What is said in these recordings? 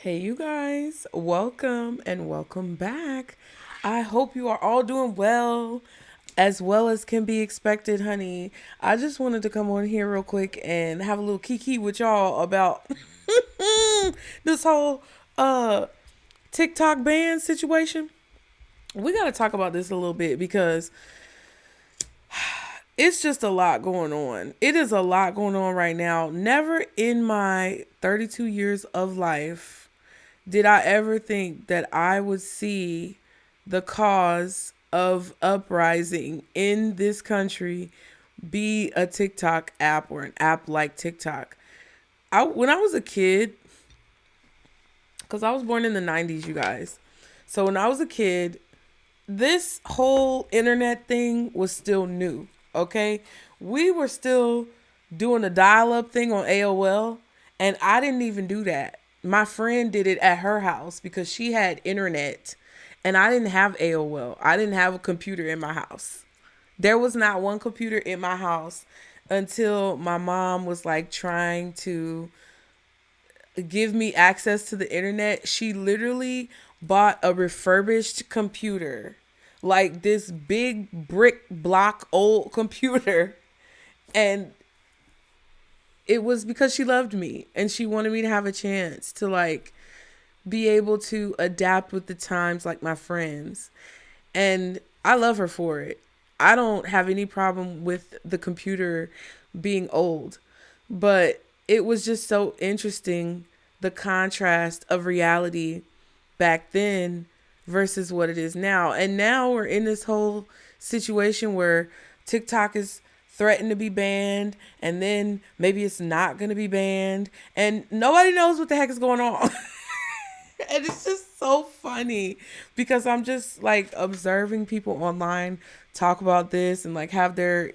Hey, you guys, welcome and welcome back. I hope you are all doing well as can be expected, honey. I just wanted to come on here real quick and have a little kiki with y'all about this whole uh TikTok ban situation. We got to talk about this a little bit because it's just a lot going on. It is a lot going on right now. Never in my 32 years of life did I ever think that I would see the cause of uprising in this country be a TikTok app or an app like TikTok. When I was a kid, because I was born in the 90s, you guys. So when I was a kid, this whole internet thing was still new, okay? We were still doing the dial-up thing on AOL, and I didn't even do that. My friend did it at her house because she had internet, and I didn't have AOL. I didn't have a computer in my house. There was not one computer in my house until my mom was like trying to give me access to the internet. She literally bought a refurbished computer, like this big brick block old computer, and it was because she loved me and she wanted me to have a chance to like be able to adapt with the times like my friends. And I love her for it. I don't have any problem with the computer being old, but it was just so interesting, the contrast of reality back then versus what it is now. And now we're in this whole situation where TikTok is threatened to be banned, and then maybe it's not going to be banned, and nobody knows what the heck is going on. And it's just so funny because I'm just like observing people online talk about this and like have their,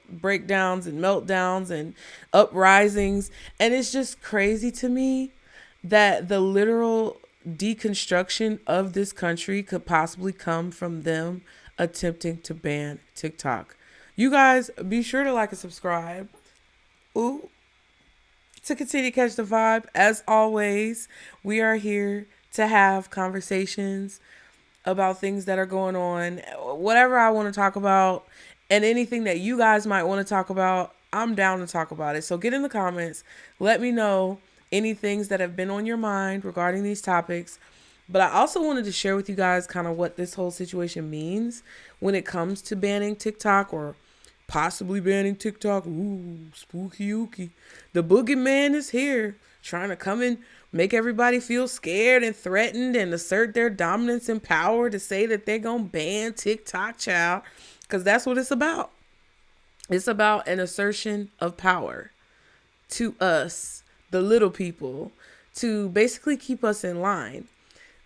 breakdowns and meltdowns and uprisings. And it's just crazy to me that the literal deconstruction of this country could possibly come from them attempting to ban TikTok. You guys be sure to like and subscribe. Ooh. To continue to catch the vibe, as always, we are here to have conversations about things that are going on. Whatever I want to talk about and anything that you guys might want to talk about, I'm down to talk about it. So get in the comments. Let me know any things that have been on your mind regarding these topics. But I also wanted to share with you guys kind of what this whole situation means when it comes to banning TikTok or possibly banning TikTok. Ooh, spooky ooky. The boogeyman is here, trying to come and make everybody feel scared and threatened and assert their dominance and power to say that they're going to ban TikTok, child. Because that's what it's about. It's about an assertion of power to us, the little people, to basically keep us in line.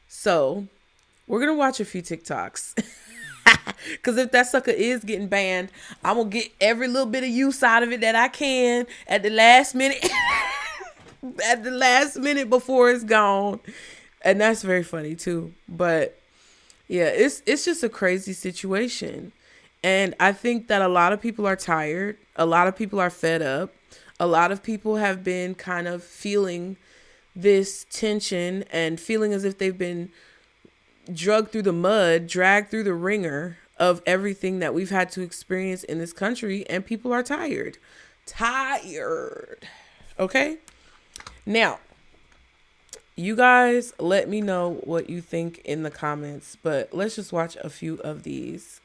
So we're going to watch a few TikToks. Because if that sucker is getting banned, I'm going to get every little bit of use out of it that I can at the last minute. At the last minute before it's gone. And that's very funny too. But yeah, it's just a crazy situation. And I think that a lot of people are tired. A lot of people are fed up. A lot of people have been kind of feeling this tension and feeling as if they've been dragged through the mud, dragged through the ringer of everything that we've had to experience in this country, and people are tired. Okay? Now, you guys let me know what you think in the comments, but let's just watch a few of these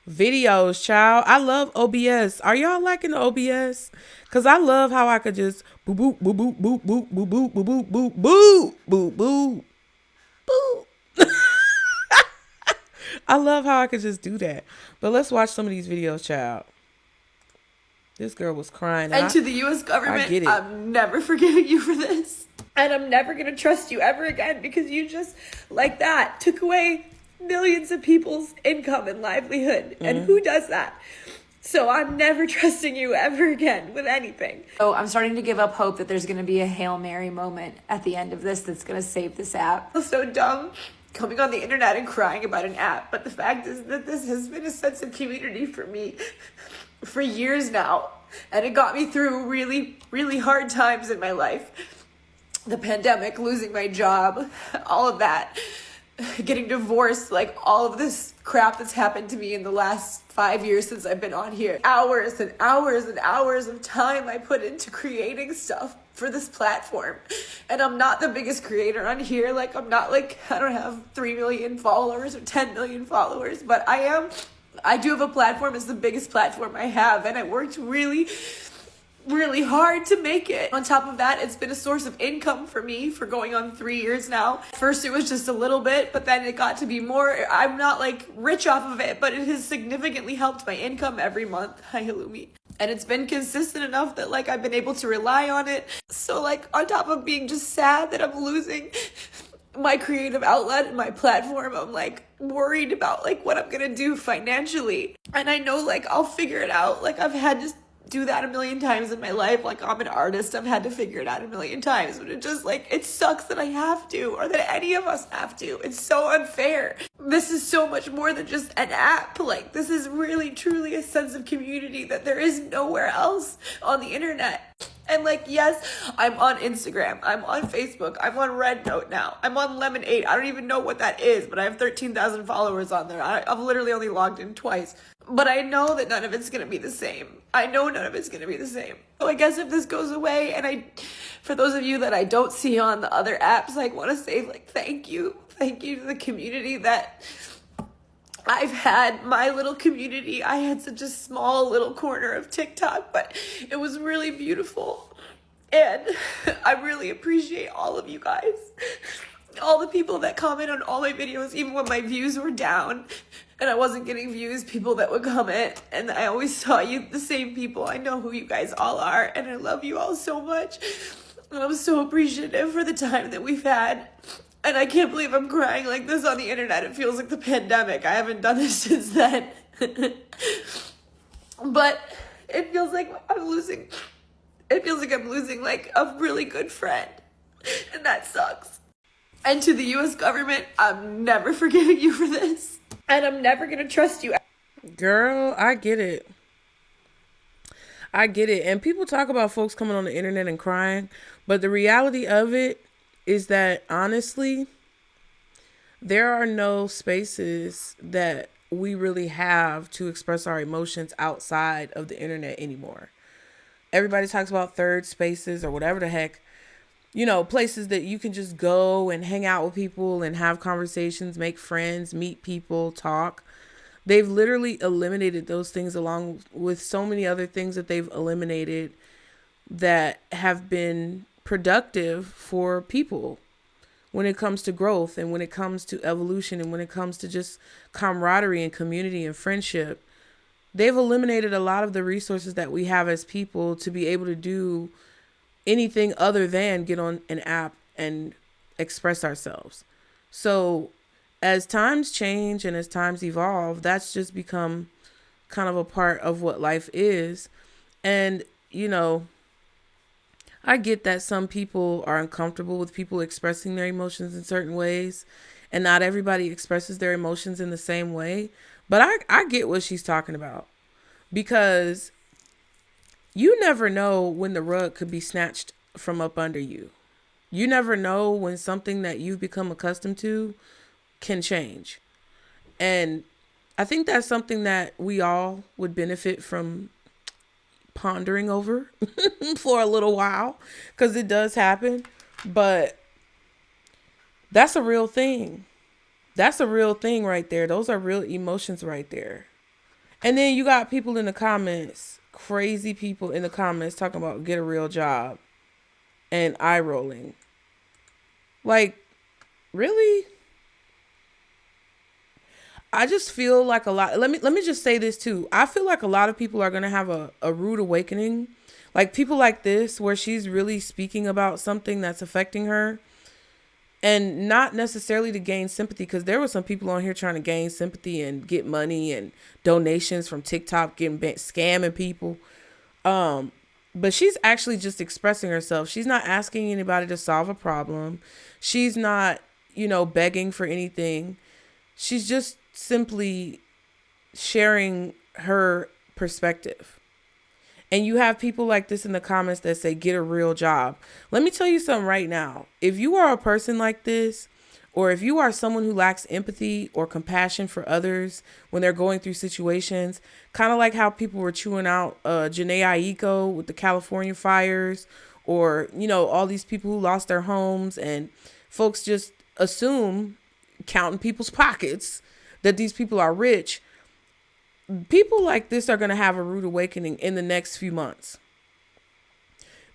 videos, child. I love OBS. Are y'all liking the OBS? Because I love how I could just boop, boop, boop, boop, boop, boop, boop, boop, boop, boop, boop, boop, boop, boop. I love how I could just do that. But let's watch some of these videos, child. This girl was crying. And to the U.S. government, I'm never forgiving you for this. And I'm never going to trust you ever again because you just, like that, took away millions of people's income and livelihood. Mm-hmm. And who does that? So I'm never trusting you ever again with anything. So I'm starting to give up hope that there's going to be a Hail Mary moment at the end of this that's going to save this app. It's so dumb coming on the internet and crying about an app. But the fact is that this has been a sense of community for me for years now. And it got me through really, really hard times in my life. the pandemic, losing my job, all of that, getting divorced, like all of this crap that's happened to me in the last 5 years since I've been on here. Hours and hours and hours of time I put into creating stuff for this platform. And I'm not the biggest creator on here. Like, I'm not like, I don't have 3 million followers or 10 million followers, but I do have a platform. It's the biggest platform I have. And I worked really hard to make it. On top of that, it's been a source of income for me for going on 3 years now. First, it was just a little bit, but then it got to be more. I'm not like rich off of it, but it has significantly helped my income every month. Hi, Halloumi. And it's been consistent enough that like I've been able to rely on it. So like on top of being just sad that I'm losing my creative outlet and my platform, I'm like worried about like what I'm gonna do financially. And I know like I'll figure it out. Like I've had to do that a million times in my life. Like I'm an artist, I've had to figure it out a million times, but it just like, it sucks that I have to, or that any of us have to. It's so unfair. This is so much more than just an app. Like this is really truly a sense of community that there is nowhere else on the internet. And like, yes, I'm on Instagram, I'm on Facebook, I'm on RedNote now, I'm on Lemonade. I don't even know what that is, but I have 13,000 followers on there. I've literally only logged in twice. But I know that none of it's going to be the same. I know none of it's going to be the same. So I guess if this goes away, and for those of you that I don't see on the other apps, I want to say like, thank you. Thank you to the community that I've had, my little community. I had such a small little corner of TikTok, but it was really beautiful. And I really appreciate all of you guys. All the people that comment on all my videos, even when my views were down and I wasn't getting views, people that would comment, and I always saw you, the same people. I know who you guys all are, and I love you all so much. And I'm so appreciative for the time that we've had. And I can't believe I'm crying like this on the internet. It feels like the pandemic. I haven't done this since then. But it feels like I'm losing like a really good friend. And that sucks. And to the US government, I'm never forgiving you for this. And I'm never going to trust you. Girl, I get it. And people talk about folks coming on the internet and crying. But the reality of it is that, honestly, there are no spaces that we really have to express our emotions outside of the internet anymore. Everybody talks about third spaces or whatever the heck. You know, places that you can just go and hang out with people and have conversations, make friends, meet people, talk. They've literally eliminated those things along with so many other things that they've eliminated that have been productive for people when it comes to growth and when it comes to evolution and when it comes to just camaraderie and community and friendship. They've eliminated a lot of the resources that we have as people to be able to do anything other than get on an app and express ourselves. So as times change and as times evolve, that's just become kind of a part of what life is. And, you know, I get that some people are uncomfortable with people expressing their emotions in certain ways, and not everybody expresses their emotions in the same way. But I get what she's talking about, because you never know when the rug could be snatched from up under you. You never know when something that you've become accustomed to can change. And I think that's something that we all would benefit from pondering over for a little while, because it does happen. But that's a real thing. That's a real thing right there. Those are real emotions right there. And then you got people in the comments, crazy people in the comments talking about get a real job and eye rolling. Like, really? I just feel like a lot. Let me just say this too. I feel like a lot of people are going to have a rude awakening. Like people like this, where she's really speaking about something that's affecting her, and not necessarily to gain sympathy, because there were some people on here trying to gain sympathy and get money and donations from TikTok, scamming people. But she's actually just expressing herself. She's not asking anybody to solve a problem. She's not, begging for anything. She's just simply sharing her perspective. And you have people like this in the comments that say, get a real job. Let me tell you something right now. If you are a person like this, or if you are someone who lacks empathy or compassion for others when they're going through situations, kind of like how people were chewing out Janae Aiko with the California fires, or, you know, all these people who lost their homes, and folks just assume, counting people's pockets, that these people are rich. People like this are going to have a rude awakening in the next few months,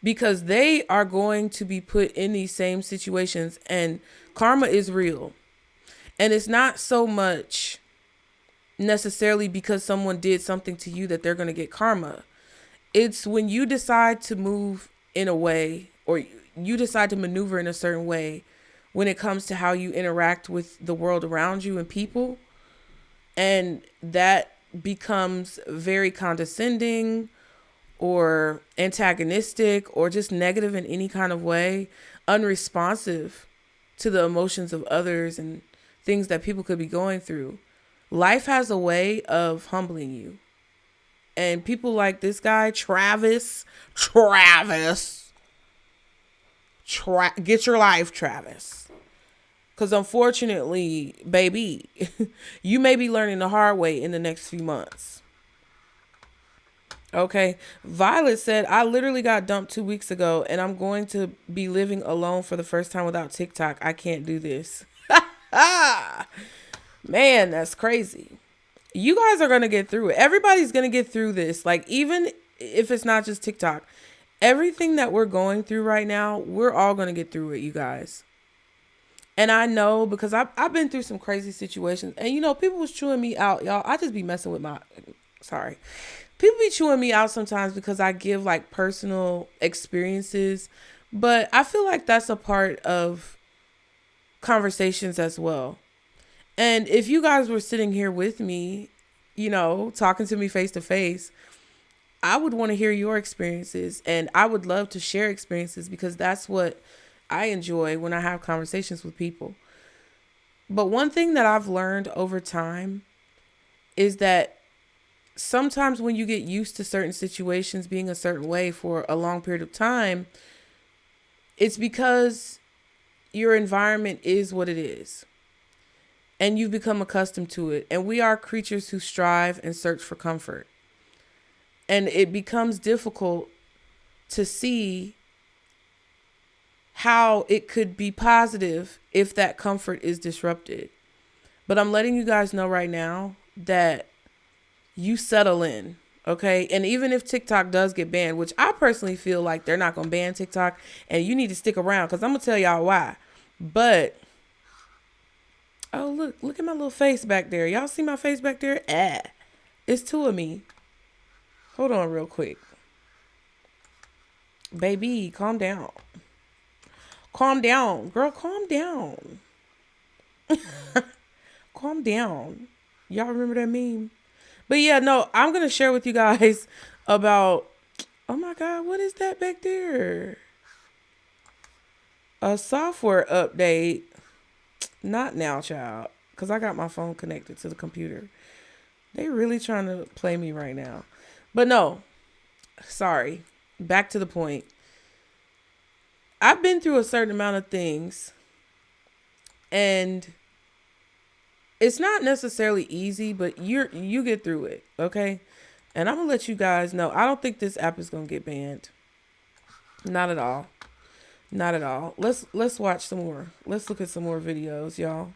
because they are going to be put in these same situations, and karma is real. And it's not so much necessarily because someone did something to you that they're going to get karma. It's when you decide to move in a way, or you decide to maneuver in a certain way when it comes to how you interact with the world around you and people, and that becomes very condescending or antagonistic or just negative in any kind of way, unresponsive to the emotions of others and things that people could be going through. Life has a way of humbling you. And people like this guy, Travis, get your life, Travis. Because unfortunately, baby, you may be learning the hard way in the next few months. Okay. Violet said, I literally got dumped 2 weeks ago, and I'm going to be living alone for the first time without TikTok. I can't do this. Man, that's crazy. You guys are going to get through it. Everybody's going to get through this. Like, even if it's not just TikTok, everything that we're going through right now, we're all going to get through it, you guys. And I know, because I've been through some crazy situations, and, you know, people was chewing me out, y'all. I just be messing with people be chewing me out sometimes because I give like personal experiences, but I feel like that's a part of conversations as well. And if you guys were sitting here with me, you know, talking to me face to face, I would want to hear your experiences, and I would love to share experiences, because that's what I enjoy when I have conversations with people. But one thing that I've learned over time is that sometimes when you get used to certain situations being a certain way for a long period of time, it's because your environment is what it is, and you've become accustomed to it. And we are creatures who strive and search for comfort. And it becomes difficult to see how it could be positive if that comfort is disrupted. But I'm letting you guys know right now that you settle in, okay? And even if TikTok does get banned, which I personally feel like they're not going to ban TikTok, and you need to stick around, because I'm going to tell y'all why. But, oh, look at my little face back there. Y'all see my face back there? It's two of me. Hold on real quick. Baby, calm down. Calm down. Girl, calm down. Calm down. Y'all remember that meme? But yeah, no, I'm going to share with you guys about, oh my God, what is that back there? A software update. Not now, child, because I got my phone connected to the computer. They really trying to play me right now. But no, sorry. Back to the point. I've been through a certain amount of things, and it's not necessarily easy, but you get through it, okay? And I'm gonna let you guys know, I don't think this app is gonna get banned. Not at all. Not at all. Let's watch some more. Let's look at some more videos, y'all.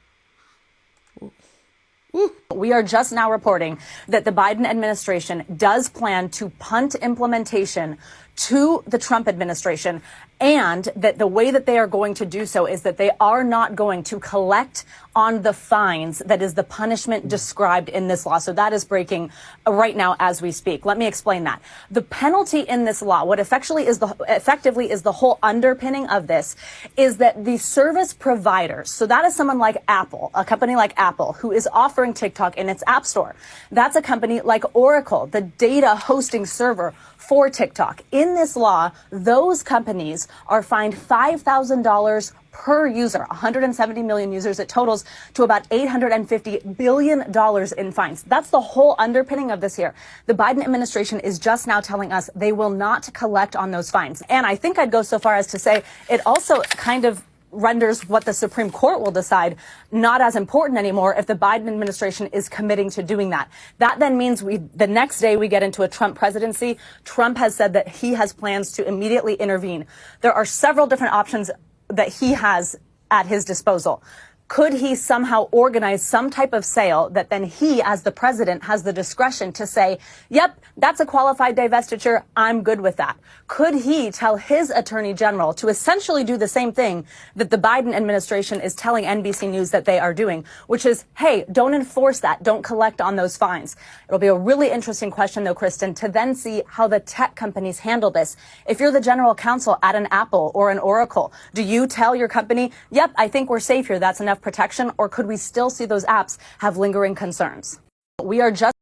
Woo. We are just now reporting that the Biden administration does plan to punt implementation to the Trump administration, and that the way that they are going to do so is that they are not going to collect on the fines that is the punishment described in this law. So that is breaking right now as we speak. Let me explain that. The penalty in this law, what effectively is the whole underpinning of this, is that the service providers, so that is someone like Apple, a company like Apple, who is offering TikTok in its app store. That's a company like Oracle, the data hosting server for TikTok. In this law, those companies are fined $5,000 per user, 170 million users. It totals to about $850 billion in fines. That's the whole underpinning of this here. The Biden administration is just now telling us they will not collect on those fines. And I think I'd go so far as to say it also kind of renders what the Supreme Court will decide not as important anymore if the Biden administration is committing to doing that. That then means the next day we get into a Trump presidency. Trump has said that he has plans to immediately intervene. There are several different options that he has at his disposal. Could he somehow organize some type of sale that then he, as the president, has the discretion to say, yep, that's a qualified divestiture, I'm good with that? Could he tell his attorney general to essentially do the same thing that the Biden administration is telling NBC News that they are doing, which is, hey, don't enforce that, don't collect on those fines? It'll be a really interesting question, though, Kristen, to then see how the tech companies handle this. If you're the general counsel at an Apple or an Oracle, do you tell your company, yep, I think we're safe here, that's enough protection, or could we still see those apps have lingering concerns? We are just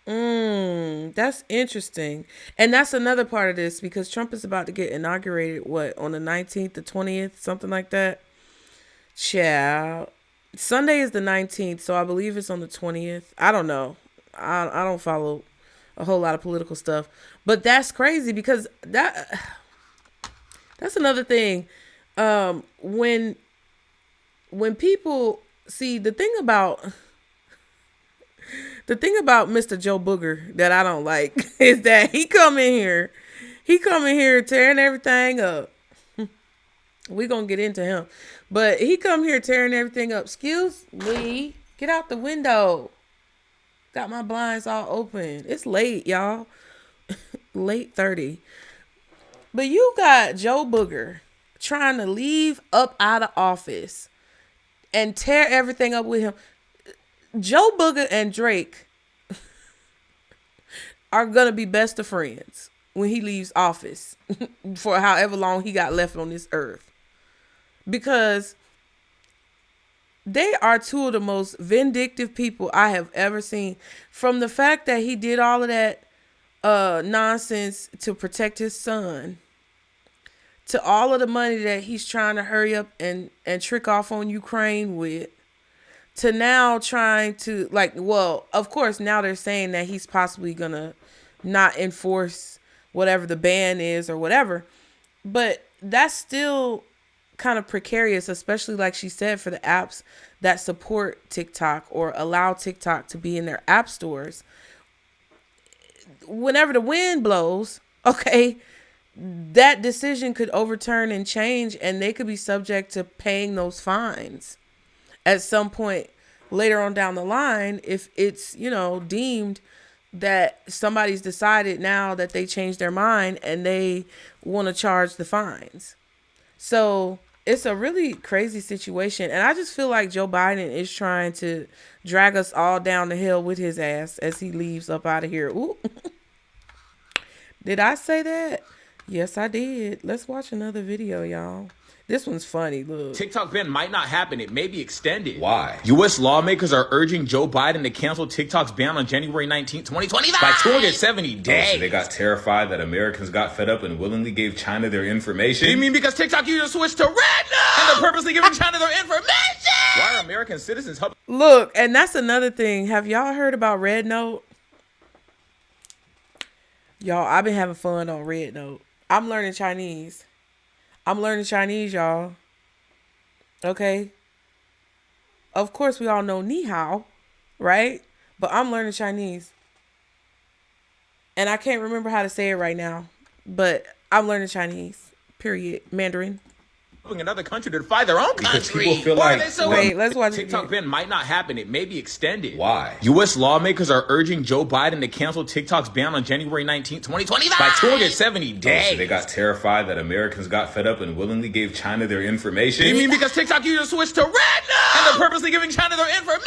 that's interesting. And that's another part of this, because Trump is about to get inaugurated, on the 19th, the 20th, something like that? Child. Sunday is the 19th, so I believe it's on the 20th. I don't know. I don't follow a whole lot of political stuff. But that's crazy, because that's another thing. When people see the thing about Mr. Joe Booger that I don't like is that he come in here tearing everything up. We gonna get into him, but he come here tearing everything up. Excuse me, get out the window. Got my blinds all open. It's late, y'all. Late 30. But you got Joe Booger trying to leave up out of office and tear everything up with him. Joe Booger and Drake are going to be best of friends when he leaves office for however long he got left on this earth. Because they are two of the most vindictive people I have ever seen. From the fact that he did all of that nonsense to protect his son, to all of the money that he's trying to hurry up and trick off on Ukraine with, to now trying to, of course, now they're saying that he's possibly going to not enforce whatever the ban is or whatever. But that's still kind of precarious, especially like she said, for the apps that support TikTok or allow TikTok to be in their app stores. Whenever the wind blows, okay, that decision could overturn and change, and they could be subject to paying those fines at some point later on down the line if it's, deemed that somebody's decided now that they changed their mind and they want to charge the fines. So it's a really crazy situation. And I just feel like Joe Biden is trying to drag us all down the hill with his ass as he leaves up out of here. Ooh. Did I say that? Yes, I did. Let's watch another video, y'all. This one's funny. Look. TikTok ban might not happen. It may be extended. Why? U.S. lawmakers are urging Joe Biden to cancel TikTok's ban on January 19, 2025 by 270 days. So they got terrified that Americans got fed up and willingly gave China their information? You mean because TikTok users switched to RedNote and they're purposely giving China their information? Why are American citizens helping? Look, and that's another thing. Have y'all heard about RedNote? Y'all, I've been having fun on RedNote. I'm learning Chinese. Y'all. Okay? Of course, we all know ni hao, right? But I'm learning Chinese. And I can't remember how to say it right now. But I'm learning Chinese. Period. Mandarin. Another country to defy their own country. Because people feel like... Wait, let's watch TikTok ban might not happen. It may be extended. Why? U.S. lawmakers are urging Joe Biden to cancel TikTok's ban on January 19, 2025 by 270 days. So they got terrified that Americans got fed up and willingly gave China their information? You mean because TikTok users switched to RedNote and they're purposely giving China their information?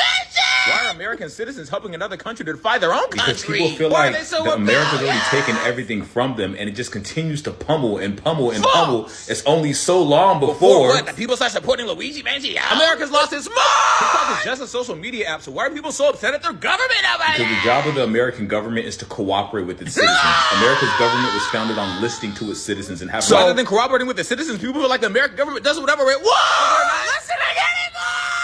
Why are American citizens helping another country to defy their own country? Because people feel like America's already taken everything from them, and it just continues to pummel and pummel and pummel. It's only so long before what? The people start supporting Luigi Mangione. America's lost its mind. TikTok is just a social media app, so why are people so upset at their government over it? Because the job of the American government is to cooperate with its citizens. America's government was founded on listening to its citizens and having. So rather than cooperating with the citizens, people feel like the American government does whatever it wants. They're not listening anymore.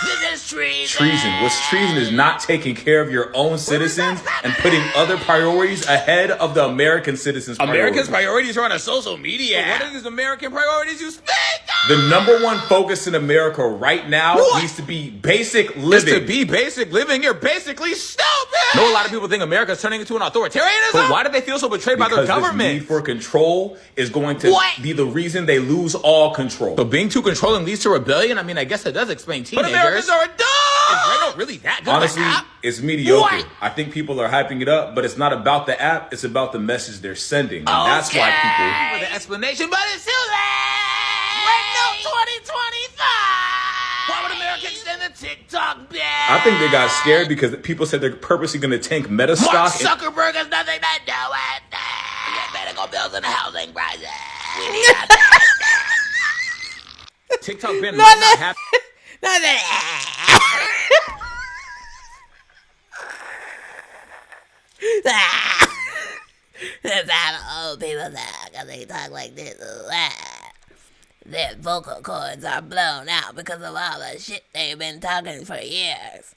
This is treason. What's treason is not taking care of your own citizens and putting other priorities ahead of the American citizens' priorities. Americans' priorities are on a social media. What are these American priorities you speak of? The number one focus in America right now needs to be basic living. To be basic living, you're basically stupid. I know a lot of people think America's turning into an authoritarianism. But why do they feel so betrayed by their government? This need for control is going to be the reason they lose all control. So being too controlling leads to rebellion? I mean, I guess it does explain teenagers. But Americans are dumb! Is RedNote really that good? Honestly, it's mediocre. I think people are hyping it up, but it's not about the app. It's about the message they're sending. And that's why people... For the explanation, but it's too late! RedNote 2025! Why would America extend the TikTok ban? I think they got scared because people said they're purposely going to tank Meta stock. Markzuckerberg has nothing to do with it. Medical bills and housing prices. We need that. TikTok ban might not happen. Not That's how old people talk, because they talk like this. Their vocal cords are blown out because of all the shit they've been talking for years.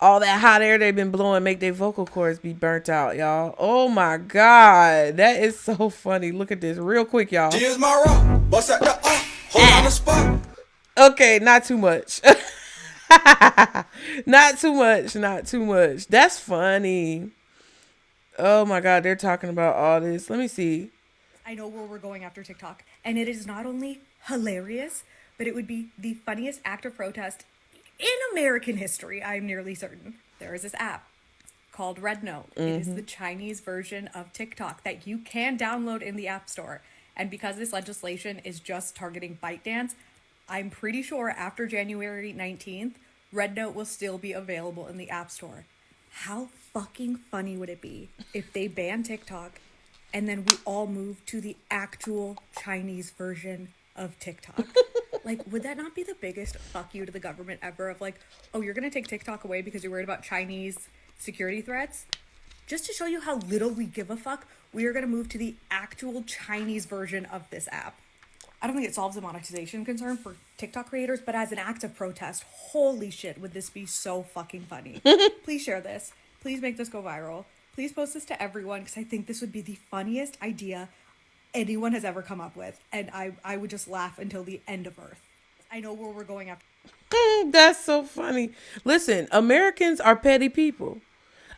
all that hot air they've been blowing make their vocal cords be burnt out, y'all. Oh my God. That is so funny. Look at this real quick, y'all. Here's my rock. Bust at the hold on the spot. Okay, not too much. Not too much. Not too much. That's funny. Oh my God, they're talking about all this. Let me see. I know where we're going after TikTok, and it is not only hilarious, but it would be the funniest act of protest in American history, I'm nearly certain. There is this app called RedNote. It is the Chinese version of TikTok that you can download in the App Store. And because this legislation is just targeting ByteDance, I'm pretty sure after January 19th, RedNote will still be available in the App Store. How fucking funny would it be if they ban TikTok and then we all move to the actual Chinese version of TikTok? Like, would that not be the biggest fuck you to the government ever of like, oh, you're going to take TikTok away because you're worried about Chinese security threats? Just to show you how little we give a fuck, we are going to move to the actual Chinese version of this app. I don't think it solves the monetization concern for TikTok creators, but as an act of protest, holy shit, would this be so fucking funny. Please share this. Please make this go viral. Please post this to everyone because I think this would be the funniest idea anyone has ever come up with. And I would just laugh until the end of Earth. I know where we're going after. That's so funny. Listen, Americans are petty people.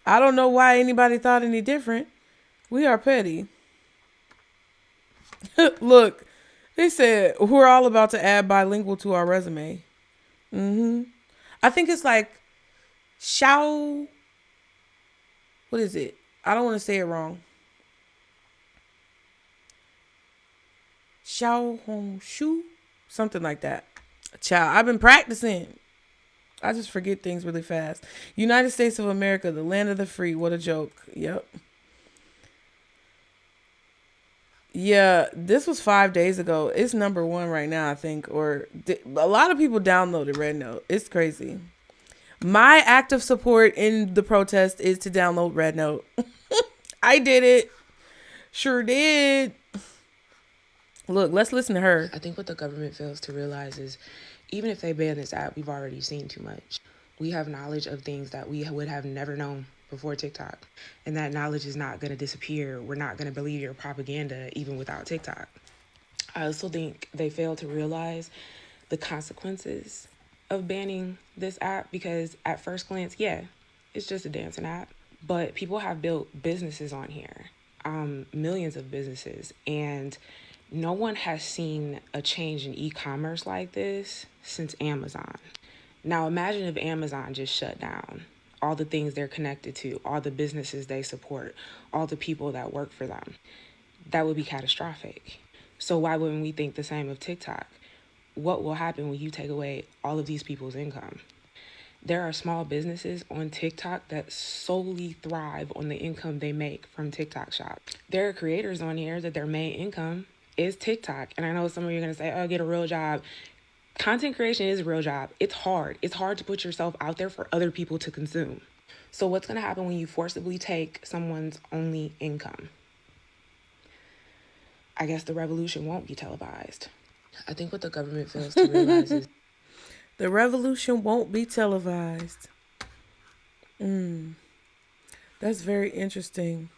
I don't know why anybody thought any different. We are petty. Look, they said we're all about to add bilingual to our resume. I think it's like Xiao. What is it? I don't want to say it wrong. Xiao Hong Shu? Something like that. Child, I've been practicing. I just forget things really fast. United States of America, the land of the free. What a joke. Yep. Yeah, this was 5 days ago. It's #1 right now, I think. Or a lot of people downloaded RedNote. It's crazy. My act of support in the protest is to download RedNote. I did it. Sure did. Look, let's listen to her. I think what the government fails to realize is even if they ban this app, we've already seen too much. We have knowledge of things that we would have never known before TikTok. And that knowledge is not going to disappear. We're not going to believe your propaganda even without TikTok. I also think they fail to realize the consequences of banning this app because at first glance, yeah, it's just a dancing app. But people have built businesses on here, millions of businesses. And no one has seen a change in e-commerce like this since Amazon. Now imagine if Amazon just shut down all the things they're connected to, all the businesses they support, all the people that work for them. That would be catastrophic. So why wouldn't we think the same of TikTok? What will happen when you take away all of these people's income? There are small businesses on TikTok that solely thrive on the income they make from TikTok shop. There are creators on here that their main income is TikTok. And I know some of you are going to say, oh, get a real job. Content creation is a real job. It's hard. It's hard to put yourself out there for other people to consume. So what's going to happen when you forcibly take someone's only income? I guess the revolution won't be televised. I think what the government fails to realize is the revolution won't be televised. That's very interesting.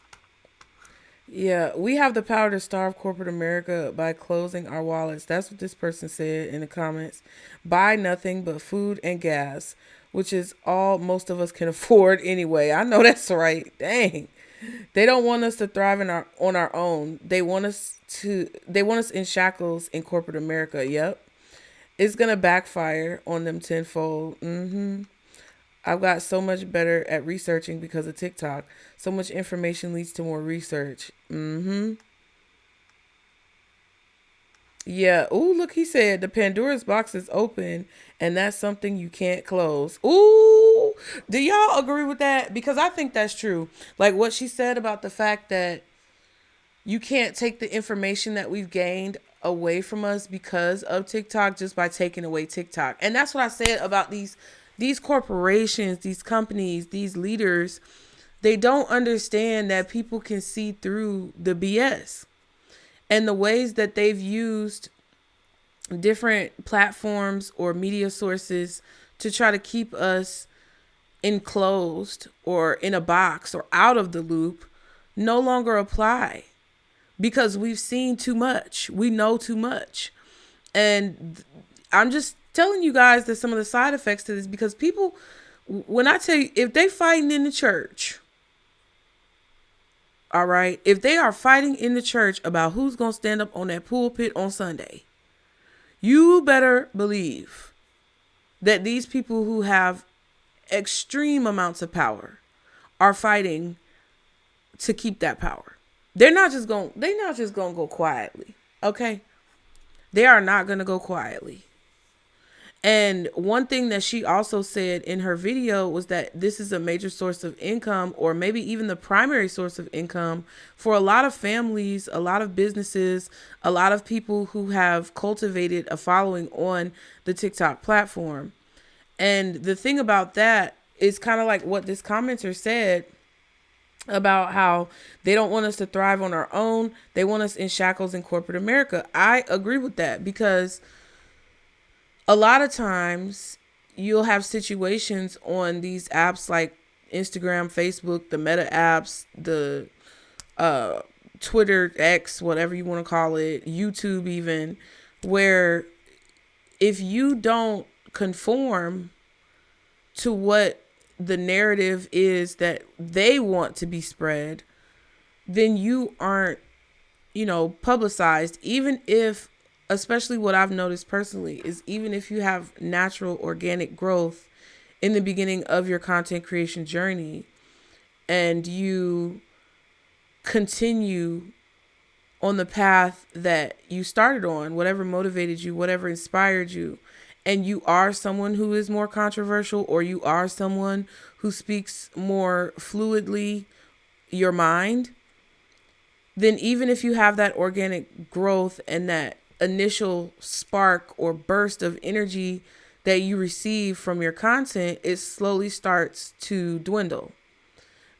Yeah, we have the power to starve corporate America by closing our wallets. That's what this person said in the comments. Buy nothing but food and gas, which is all most of us can afford anyway. I know that's right. Dang. They don't want us to thrive on our own. They want us in shackles in corporate America. Yep. It's going to backfire on them tenfold. I've got so much better at researching because of TikTok. So much information leads to more research. Yeah. Ooh, look, he said the Pandora's box is open and that's something you can't close. Ooh, do y'all agree with that? Because I think that's true. Like what she said about the fact that you can't take the information that we've gained away from us because of TikTok just by taking away TikTok. And that's what I said about these corporations, these companies, these leaders. They don't understand that people can see through the BS and the ways that they've used different platforms or media sources to try to keep us enclosed or in a box or out of the loop no longer apply. Because we've seen too much. We know too much. And I'm just telling you guys that some of the side effects to this, because people, when I tell you, if they fighting in the church, all right, if they are fighting in the church about who's going to stand up on that pulpit on Sunday, you better believe that these people who have extreme amounts of power are fighting to keep that power. They're not just going to go quietly. Okay. They are not going to go quietly. And one thing that she also said in her video was that this is a major source of income, or maybe even the primary source of income for a lot of families, a lot of businesses, a lot of people who have cultivated a following on the TikTok platform. And the thing about that is kind of like what this commenter said about how they don't want us to thrive on our own. They want us in shackles in corporate America. I agree with that, because a lot of times you'll have situations on these apps like Instagram, Facebook, the Meta apps, the Twitter, X, whatever you want to call it, YouTube even, where if you don't conform to what the narrative is that they want to be spread, then you aren't, publicized. Even if, especially what I've noticed personally, is even if you have natural organic growth in the beginning of your content creation journey and you continue on the path that you started on, whatever motivated you, whatever inspired you, and you are someone who is more controversial, or you are someone who speaks more fluidly your mind, then even if you have that organic growth and that initial spark or burst of energy that you receive from your content, it slowly starts to dwindle.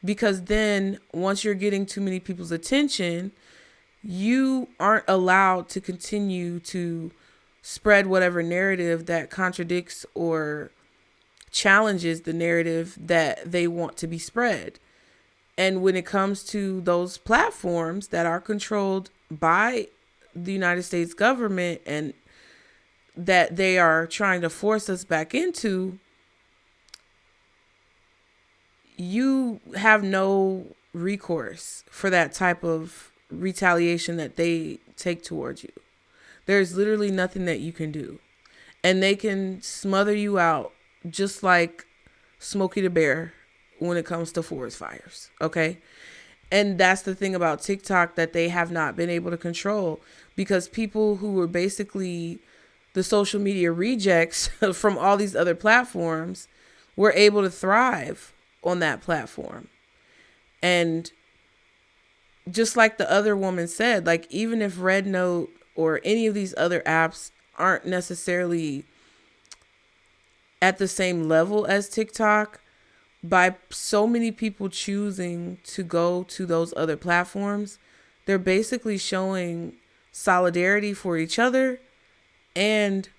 Because then once you're getting too many people's attention, you aren't allowed to continue to spread whatever narrative that contradicts or challenges the narrative that they want to be spread. And when it comes to those platforms that are controlled by the United States government and that they are trying to force us back into, you have no recourse for that type of retaliation that they take towards you. There's literally nothing that you can do. And they can smother you out just like Smokey the Bear when it comes to forest fires. Okay. And that's the thing about TikTok that they have not been able to control, because people who were basically the social media rejects from all these other platforms, were able to thrive on that platform. And just like the other woman said, like, even if RedNote or any of these other apps aren't necessarily at the same level as TikTok, by so many people choosing to go to those other platforms, they're basically showing solidarity for each other and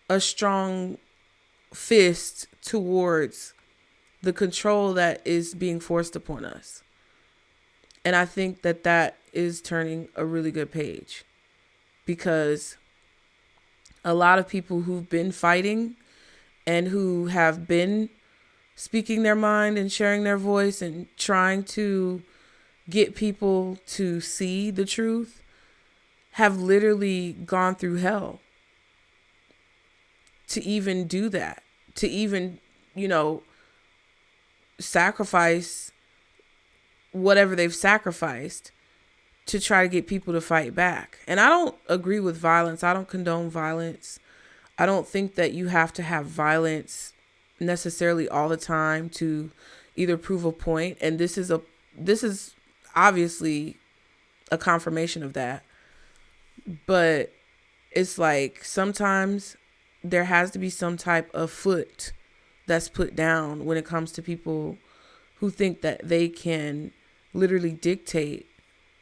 a strong fist towards the control that is being forced upon us. And I think that that is turning a really good page, because a lot of people who've been fighting and who have been speaking their mind and sharing their voice and trying to get people to see the truth have literally gone through hell to even do that, to even, sacrifice whatever they've sacrificed to try to get people to fight back. And I don't agree with violence. I don't condone violence. I don't think that you have to have violence necessarily all the time to either prove a point. And this is obviously a confirmation of that. But it's like sometimes there has to be some type of foot that's put down when it comes to people who think that they can literally dictate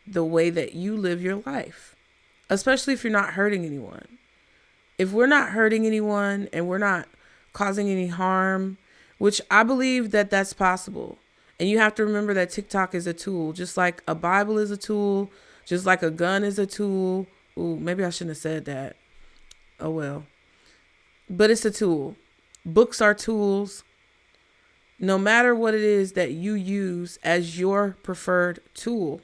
the way that you live your life, especially if you're not hurting anyone. If we're not hurting anyone and we're not causing any harm, which I believe that that's possible. And you have to remember that TikTok is a tool, just like a Bible is a tool, just like a gun is a tool. Ooh, maybe I shouldn't have said that. Oh, well. But it's a tool. Books are tools. No matter what it is that you use as your preferred tool,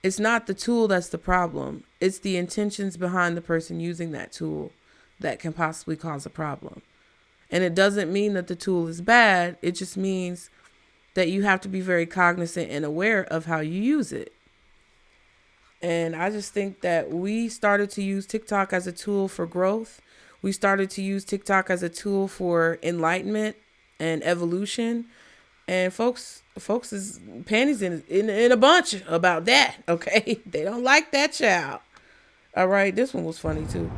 it's not the tool that's the problem. It's the intentions behind the person using that tool that can possibly cause a problem. And it doesn't mean that the tool is bad. It just means that you have to be very cognizant and aware of how you use it. And I just think that we started to use TikTok as a tool for growth. We started to use TikTok as a tool for enlightenment and evolution. And folks is panties in a bunch about that, okay? They don't like that child. All right, this one was funny too.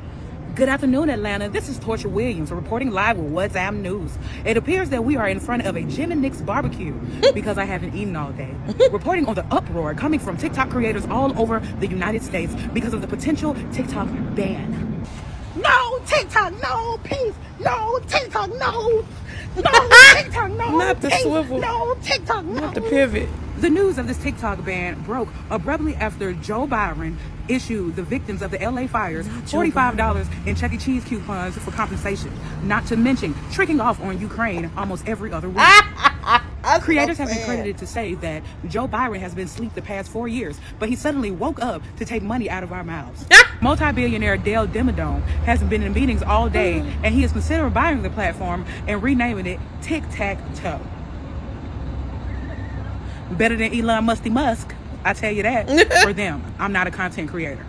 Good afternoon, Atlanta. This is Torture Williams reporting live with WhatsApp News. It appears that we are in front of a Jim and Nick's barbecue because I haven't eaten all day. Reporting on the uproar coming from TikTok creators all over the United States because of the potential TikTok ban. No TikTok, no peace. No TikTok, no. No TikTok, no. Not the peace. swivel. No TikTok, no. Not the pivot. The news of this TikTok ban broke abruptly after Joe Byron issued the victims of the LA fires $45 in Chuck E. Cheese coupons for compensation, not to mention tricking off on Ukraine almost every other week. Creators have been credited to say that Joe Byron has been asleep the past 4 years, but he suddenly woke up to take money out of our mouths. Multi-billionaire Dale Dimmadome has been in meetings all day, and he is considering buying the platform and renaming it Tic Tac Toe. Better than Elon Musk, I tell you that. For them, I'm not a content creator.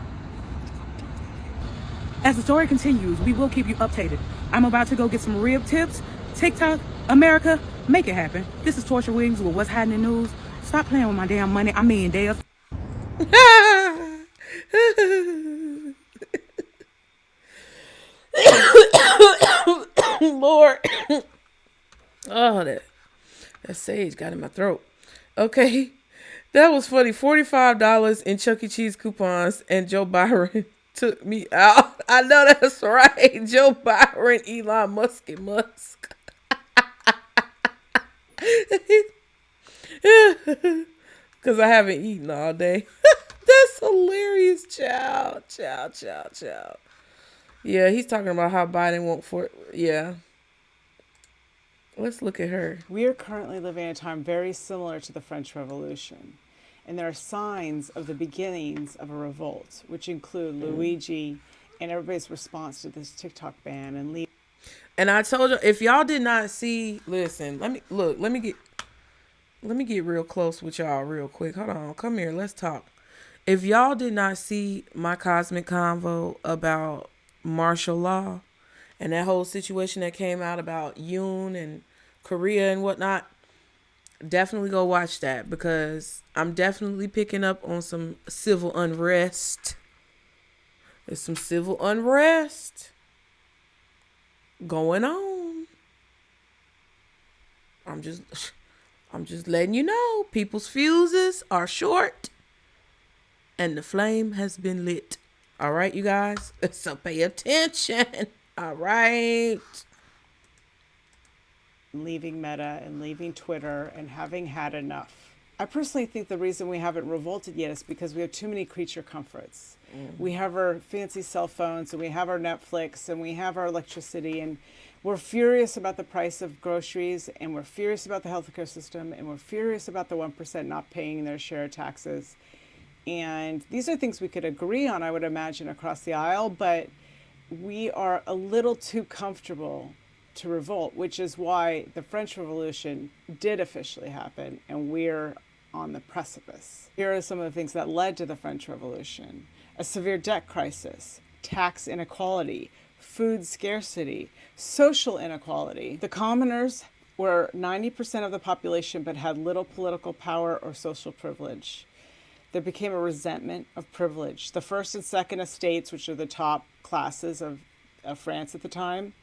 As the story continues, we will keep you updated. I'm about to go get some rib tips. TikTok, America, make it happen. This is Torture Williams with What's Happening News. Stop playing with my damn money. I mean, Dale. Lord. Oh, that sage got in my throat. Okay. That was funny. $45 in Chuck E. Cheese coupons, and Joe Byron took me out. I know that's right. Joe Byron, Elon Musk, and Musk. Because I haven't eaten all day. That's hilarious, child. Yeah, he's talking about how Biden won't yeah. Let's look at her. We are currently living in a time very similar to the French Revolution, and there are signs of the beginnings of a revolt, which include Luigi and everybody's response to this TikTok ban And I told you, if y'all did not see, listen, let me get real close with y'all real quick. Hold on, come here, let's talk. If y'all did not see my cosmic convo about martial law and that whole situation that came out about Yoon and Korea and whatnot, definitely go watch that, because I'm definitely picking up on some civil unrest. There's some civil unrest going on. I'm just letting you know, people's fuses are short and the flame has been lit. All right, you guys? So pay attention. All right. Leaving Meta and leaving Twitter and having had enough. I personally think the reason we haven't revolted yet is because we have too many creature comforts. We have our fancy cell phones, and we have our Netflix, and we have our electricity, and we're furious about the price of groceries, and we're furious about the healthcare system, and we're furious about the 1% not paying their share of taxes. And these are things we could agree on, I would imagine, across the aisle, but we are a little too comfortable to revolt, which is why the French Revolution did officially happen, and we're on the precipice. Here are some of the things that led to the French Revolution: a severe debt crisis, tax inequality, food scarcity, social inequality. The commoners were 90% of the population but had little political power or social privilege. There became a resentment of privilege. The first and second estates, which are the top classes of France at the time,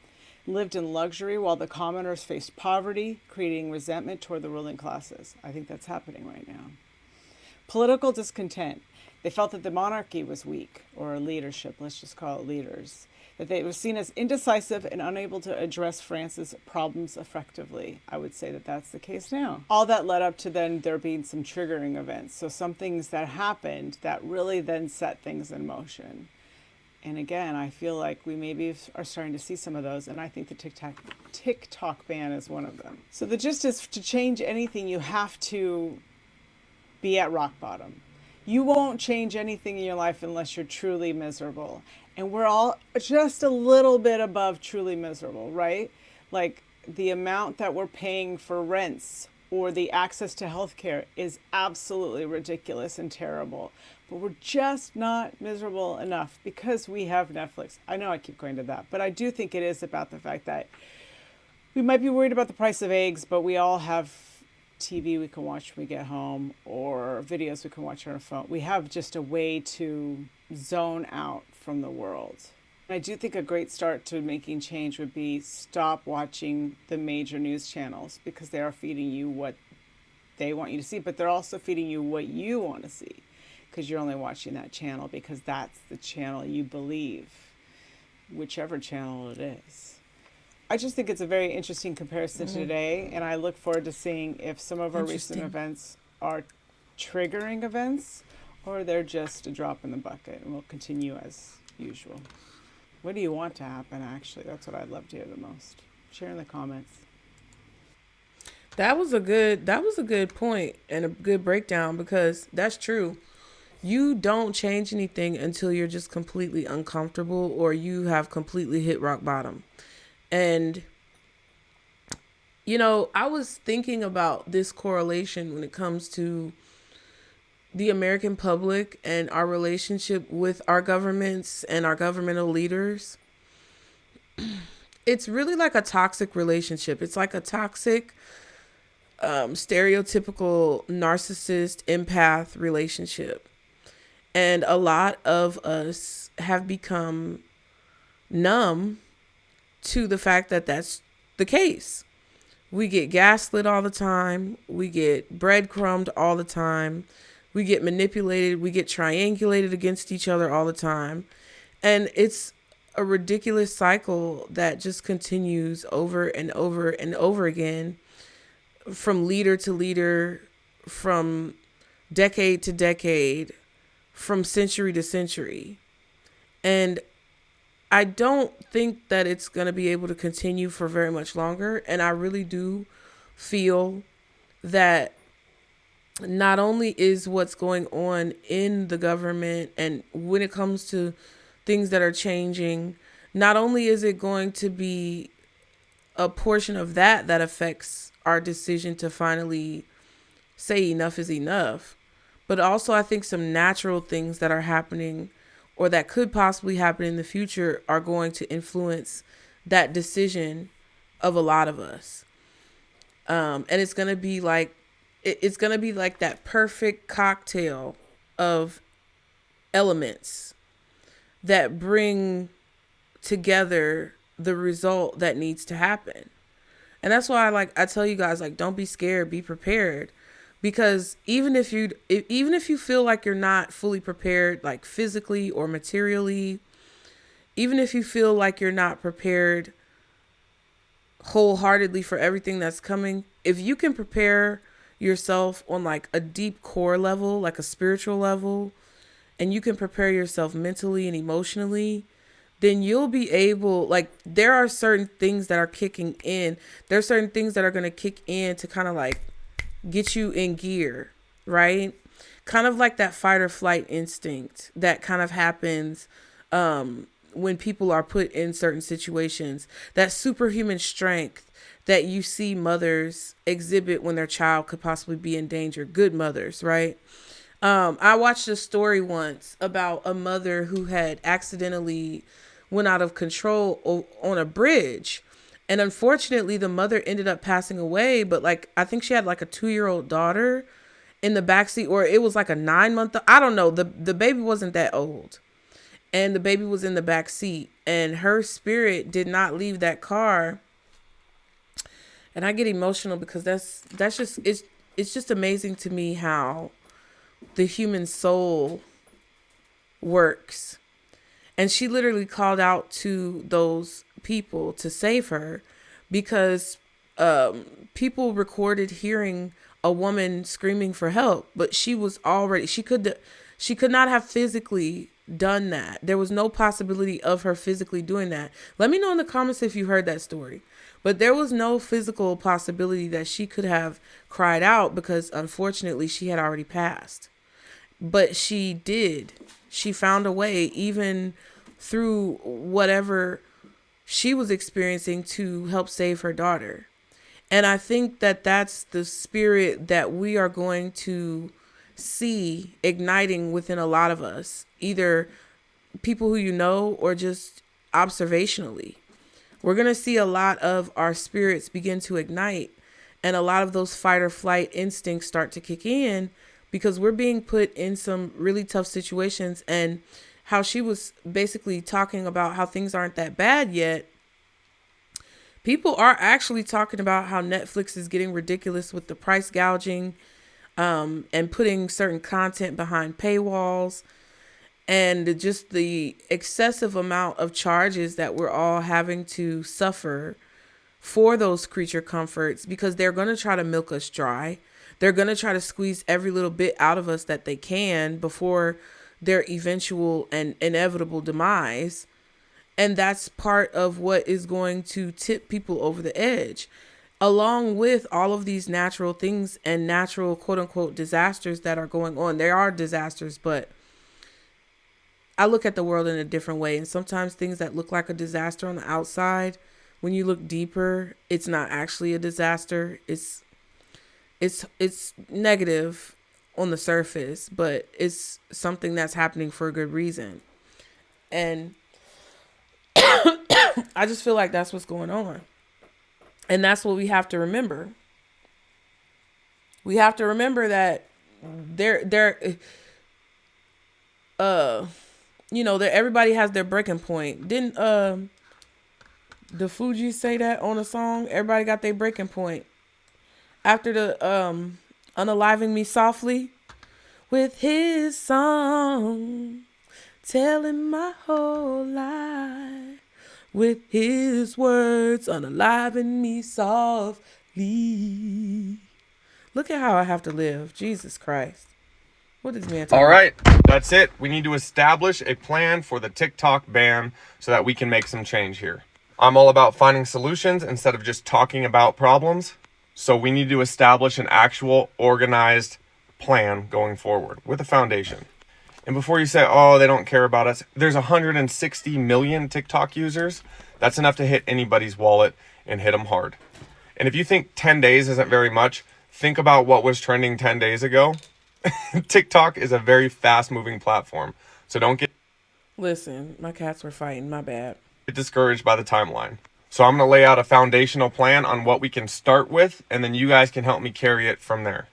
lived in luxury while the commoners faced poverty, creating resentment toward the ruling classes. I think that's happening right now. Political discontent. They felt that the monarchy was weak, or leadership, let's just call it leaders, that they were seen as indecisive and unable to address France's problems effectively. I would say that that's the case now. All that led up to then there being some triggering events. So some things that happened that really then set things in motion. And again, I feel like we maybe are starting to see some of those, and I think the TikTok ban is one of them. So the gist is, to change anything, you have to be at rock bottom. You won't change anything in your life unless you're truly miserable. And we're all just a little bit above truly miserable, right? Like the amount that we're paying for rents or the access to healthcare is absolutely ridiculous and terrible. But we're just not miserable enough because we have Netflix. I know I keep going to that, but I do think it is about the fact that we might be worried about the price of eggs, but we all have TV we can watch when we get home, or videos we can watch on our phone. We have just a way to zone out from the world. I do think a great start to making change would be stop watching the major news channels, because they are feeding you what they want you to see, but they're also feeding you what you want to see, because you're only watching that channel because that's the channel you believe, whichever channel it is. I just think it's a very interesting comparison today, and I look forward to seeing if some of our recent events are triggering events or they're just a drop in the bucket, and we'll continue as usual. What do you want to happen, actually? That's what I'd love to hear the most. Share in the comments. That was a good point and a good breakdown, because that's true. You don't change anything until you're just completely uncomfortable or you have completely hit rock bottom. And, you know, I was thinking about this correlation when it comes to the American public and our relationship with our governments and our governmental leaders. It's really like a toxic relationship. It's like a toxic, stereotypical narcissist empath relationship. And a lot of us have become numb to the fact that that's the case. We get gaslit all the time. We get breadcrumbed all the time. We get manipulated. We get triangulated against each other all the time. And it's a ridiculous cycle that just continues over and over and over again, from leader to leader, from decade to decade, from century to century. And I don't think that it's going to be able to continue for very much longer. And I really do feel that not only is what's going on in the government and when it comes to things that are changing, not only is it going to be a portion of that affects our decision to finally say enough is enough, but also I think some natural things that are happening or that could possibly happen in the future are going to influence that decision of a lot of us. And it's going to be like, it's going to be like that perfect cocktail of elements that bring together the result that needs to happen. And that's why I tell you guys, like, don't be scared, be prepared. Because even if you feel like you're not fully prepared, like physically or materially, even if you feel like you're not prepared wholeheartedly for everything that's coming, if you can prepare yourself on like a deep core level, like a spiritual level, and you can prepare yourself mentally and emotionally, then you'll be able, like, there are certain things that are kicking in. There are certain things that are going to kick in to kind of like get you in gear, right? Kind of like that fight or flight instinct that kind of happens when people are put in certain situations. That superhuman strength that you see mothers exhibit when their child could possibly be in danger. Good mothers, right? I watched a story once about a mother who had accidentally went out of control on a bridge. And unfortunately, the mother ended up passing away. But like, I think she had like a 2-year-old daughter in the backseat, or it was like a 9-month. I don't know. The baby wasn't that old. And the baby was in the back seat, and her spirit did not leave that car. And I get emotional because that's just, it's just amazing to me how the human soul works. And she literally called out to those people to save her because people recorded hearing a woman screaming for help, but she could not have physically done that. There was no possibility of her physically doing that. Let me know in the comments if you heard that story. But there was no physical possibility that she could have cried out because unfortunately she had already passed. But she did. She found a way, even through whatever she was experiencing, to help save her daughter. And I think that that's the spirit that we are going to see igniting within a lot of us, either people who you know or just observationally. We're going to see a lot of our spirits begin to ignite, and a lot of those fight or flight instincts start to kick in because we're being put in some really tough situations. And how she was basically talking about how things aren't that bad yet. People are actually talking about how Netflix is getting ridiculous with the price gouging and putting certain content behind paywalls, and just the excessive amount of charges that we're all having to suffer for those creature comforts, because they're going to try to milk us dry. They're going to try to squeeze every little bit out of us that they can before their eventual and inevitable demise. And that's part of what is going to tip people over the edge, along with all of these natural things and natural quote unquote disasters that are going on. There are disasters, but I look at the world in a different way. And sometimes things that look like a disaster on the outside, when you look deeper, it's not actually a disaster. It's negative on the surface, but it's something that's happening for a good reason. And I just feel like that's what's going on. And that's what we have to remember. We have to remember that everybody has their breaking point. Didn't the Fugees say that on a song? Everybody got their breaking point. After the unaliving me softly with his song, telling my whole life with his words, unaliving me softly. Look at how I have to live. Jesus Christ. What is man talking All right, that's it. We need to establish a plan for the TikTok ban so that we can make some change here. I'm all about finding solutions instead of just talking about problems. So we need to establish an actual organized plan going forward with a foundation. And before you say, oh, they don't care about us, there's 160 million TikTok users. That's enough to hit anybody's wallet and hit them hard. And if you think 10 days isn't very much, think about what was trending 10 days ago. TikTok is a very fast moving platform. So don't get... Listen, my cats were fighting. My bad. Get discouraged by the timeline. So I'm going to lay out a foundational plan on what we can start with, and then you guys can help me carry it from there.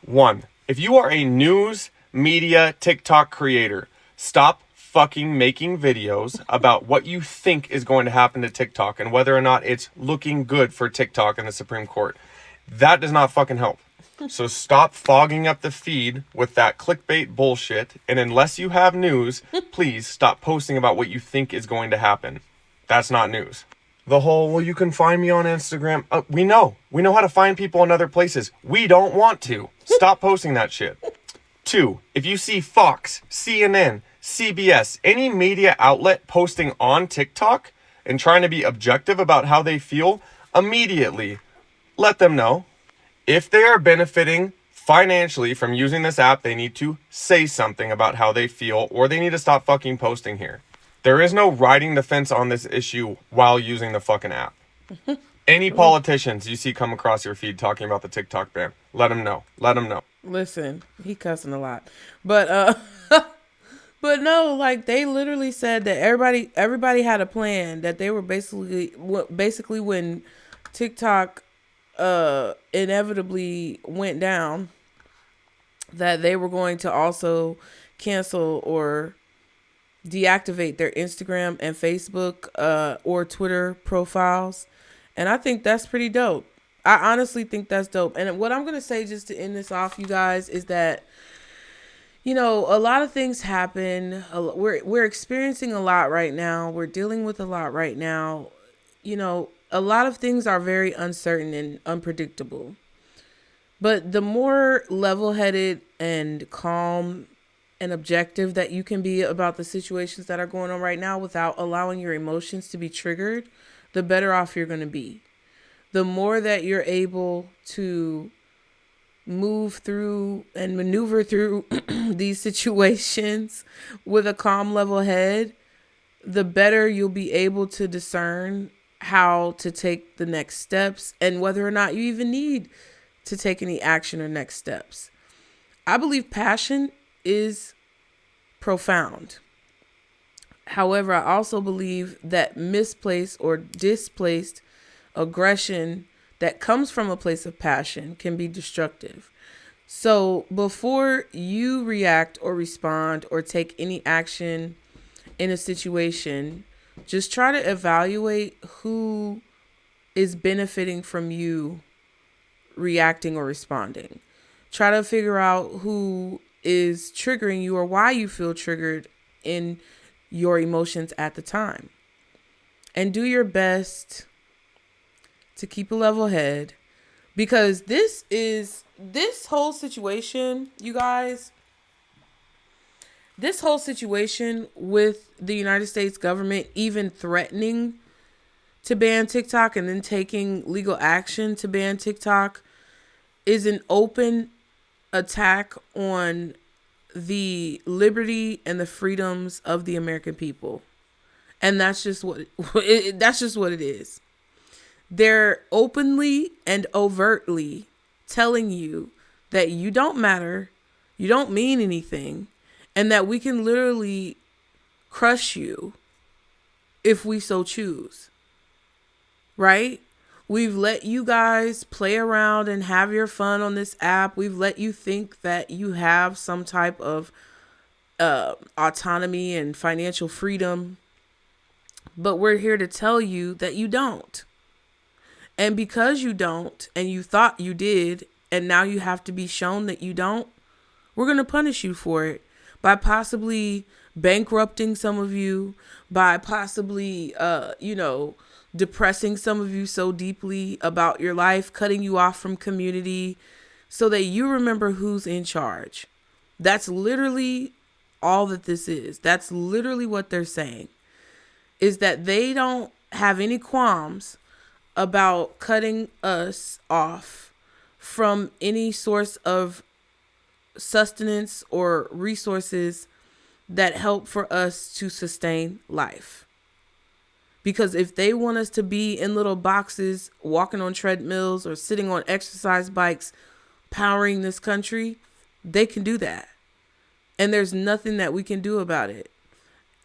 1, if you are a news media TikTok creator, stop fucking making videos about what you think is going to happen to TikTok and whether or not it's looking good for TikTok in the Supreme Court. That does not fucking help. So stop fogging up the feed with that clickbait bullshit. And unless you have news, please stop posting about what you think is going to happen. That's not news. The whole, well, you can find me on Instagram. We know how to find people in other places. We don't want to. Stop posting that shit. 2, if you see Fox, CNN, CBS, any media outlet posting on TikTok and trying to be objective about how they feel, immediately let them know. If they are benefiting financially from using this app, they need to say something about how they feel, or they need to stop fucking posting here. There is no riding the fence on this issue while using the fucking app. Any politicians you see come across your feed talking about the TikTok ban, let them know. Let them know. Listen, he cussing a lot. But but no, like they literally said that everybody had a plan, that they were basically when TikTok inevitably went down, that they were going to also cancel or deactivate their Instagram and Facebook or Twitter profiles. And I think that's pretty dope. I honestly think that's dope. And what I'm going to say, just to end this off, you guys, is that, you know, a lot of things happen. We're experiencing a lot right now. We're dealing with a lot right now. You know, a lot of things are very uncertain and unpredictable. But the more level-headed and calm and objective that you can be about the situations that are going on right now without allowing your emotions to be triggered, the better off you're going to be. The more that you're able to move through and maneuver through these situations with a calm, level head, the better you'll be able to discern how to take the next steps and whether or not you even need to take any action or next steps. I believe passion is profound. However, I also believe that misplaced or displaced aggression that comes from a place of passion can be destructive. So before you react or respond or take any action in a situation, just try to evaluate who is benefiting from you reacting or responding. Try to figure out who is triggering you or why you feel triggered in your emotions at the time. And do your best to keep a level head, because this whole situation, you guys, this whole situation with the United States government even threatening to ban TikTok and then taking legal action to ban TikTok is an open attack on the liberty and the freedoms of the American people. And that's just what it is. They're openly and overtly telling you that you don't matter, you don't mean anything, and that we can literally crush you if we so choose. Right? We've let you guys play around and have your fun on this app. We've let you think that you have some type of autonomy and financial freedom. But we're here to tell you that you don't. And because you don't, and you thought you did, and now you have to be shown that you don't, we're going to punish you for it by possibly bankrupting some of you, by possibly, depressing some of you so deeply about your life, cutting you off from community so that you remember who's in charge. That's literally all that this is. That's literally what they're saying, is that they don't have any qualms about cutting us off from any source of sustenance or resources that help for us to sustain life. Because if they want us to be in little boxes, walking on treadmills or sitting on exercise bikes, powering this country, they can do that. And there's nothing that we can do about it.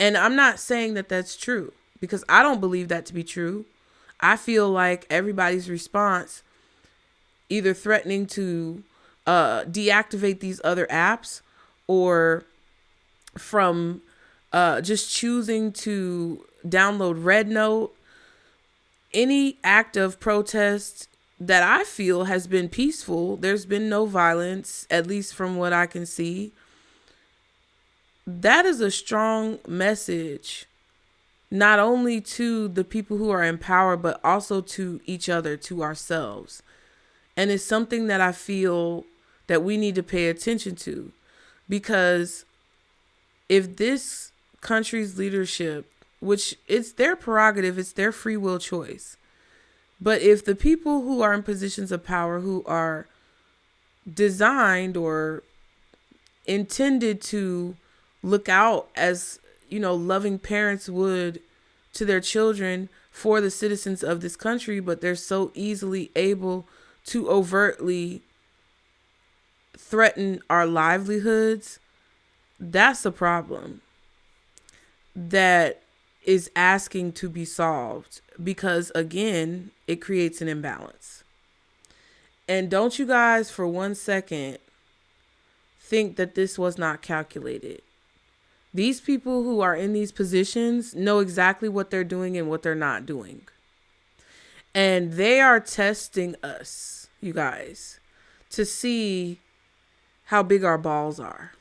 And I'm not saying that that's true, because I don't believe that to be true. I feel like everybody's response, either threatening to deactivate these other apps, or from just choosing to download RedNote, any act of protest that I feel has been peaceful. There's been no violence, at least from what I can see. That is a strong message, not only to the people who are in power, but also to each other, to ourselves. And it's something that I feel that we need to pay attention to, because if this country's leadership, which it's their prerogative, it's their free will choice, but if the people who are in positions of power, who are designed or intended to look out as, loving parents would to their children for the citizens of this country, but they're so easily able to overtly threaten our livelihoods, that's a problem that is asking to be solved, because again, it creates an imbalance. And don't you guys for 1 second think that this was not calculated. These people who are in these positions know exactly what they're doing and what they're not doing. And they are testing us, you guys, to see how big our balls are.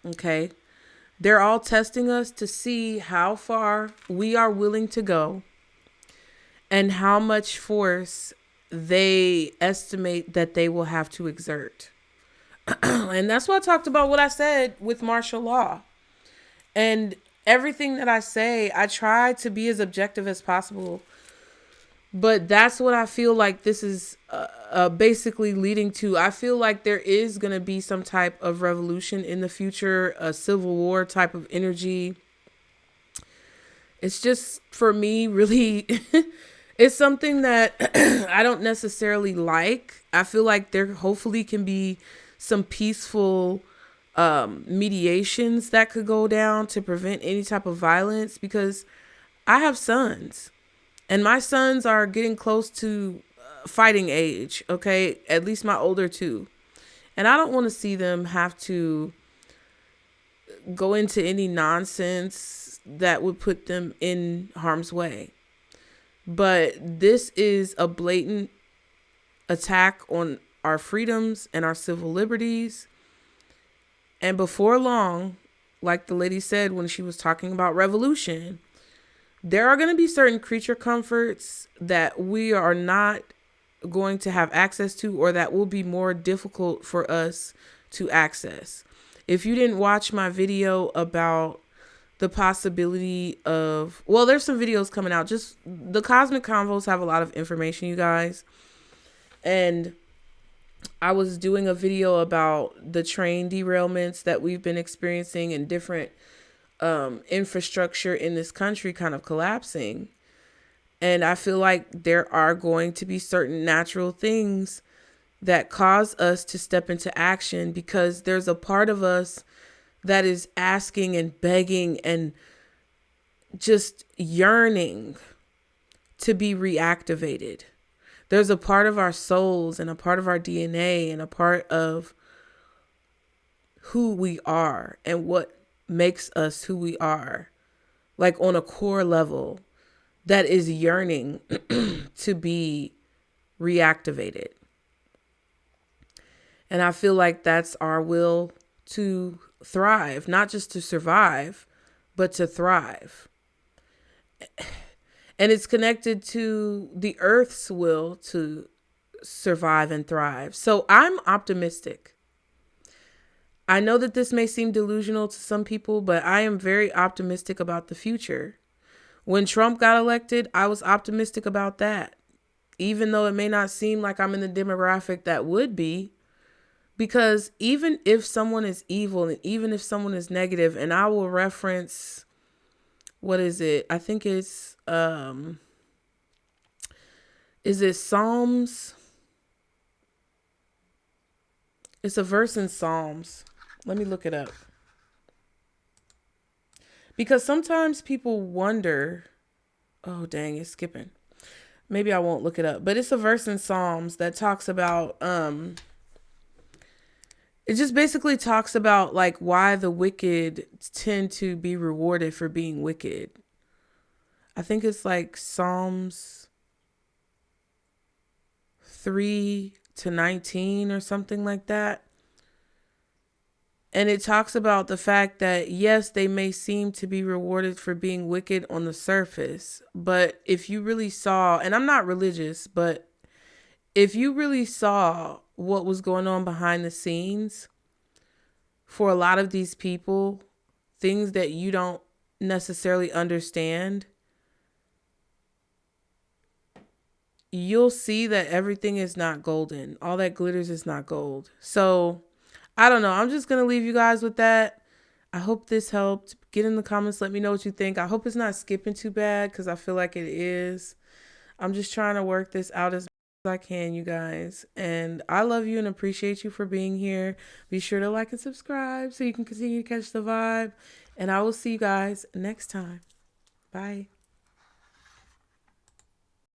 Okay? They're all testing us to see how far we are willing to go and how much force they estimate that they will have to exert. And that's why I talked about what I said with martial law. And everything that I say, I try to be as objective as possible. But that's what I feel like this is basically leading to. I feel like there is going to be some type of revolution in the future, a civil war type of energy. It's just, for me, really, it's something that I don't necessarily like. I feel like there hopefully can be some peaceful mediations that could go down to prevent any type of violence, because I have sons. And my sons are getting close to fighting age, okay? At least my older two. And I don't want to see them have to go into any nonsense that would put them in harm's way. But this is a blatant attack on our freedoms and our civil liberties. And before long, like the lady said when she was talking about revolution, there are going to be certain creature comforts that we are not going to have access to, or that will be more difficult for us to access. If you didn't watch my video about the possibility of, well, there's some videos coming out. Just the Cosmic Convos have a lot of information, you guys. And I was doing a video about the train derailments that we've been experiencing and different infrastructure in this country kind of collapsing. And I feel like there are going to be certain natural things that cause us to step into action, because there's a part of us that is asking and begging and just yearning to be reactivated. There's a part of our souls and a part of our DNA and a part of who we are and what makes us who we are, like on a core level, that is yearning to be reactivated. And I feel like that's our will to thrive, not just to survive, but to thrive. And it's connected to the earth's will to survive and thrive. So I'm optimistic. I know that this may seem delusional to some people, but I am very optimistic about the future. When Trump got elected, I was optimistic about that, even though it may not seem like I'm in the demographic that would be, because even if someone is evil and even if someone is negative, and I will reference, what is it? I think it's, is it Psalms? It's a verse in Psalms. Let me look it up. Because sometimes people wonder, oh dang, it's skipping. maybe I won't look it up, but it's a verse in Psalms that talks about, it just basically talks about like why the wicked tend to be rewarded for being wicked. I think it's like Psalms 3-19 or something like that. And it talks about the fact that, yes, they may seem to be rewarded for being wicked on the surface. But if you really saw, and I'm not religious, but if you really saw what was going on behind the scenes for a lot of these people, things that you don't necessarily understand, you'll see that everything is not golden. All that glitters is not gold. So I don't know. I'm just going to leave you guys with that. I hope this helped. Get in the comments. Let me know what you think. I hope it's not skipping too bad because I feel like it is. I'm just trying to work this out as I can, you guys. And I love you and appreciate you for being here. Be sure to like and subscribe so you can continue to catch the vibe. And I will see you guys next time. Bye.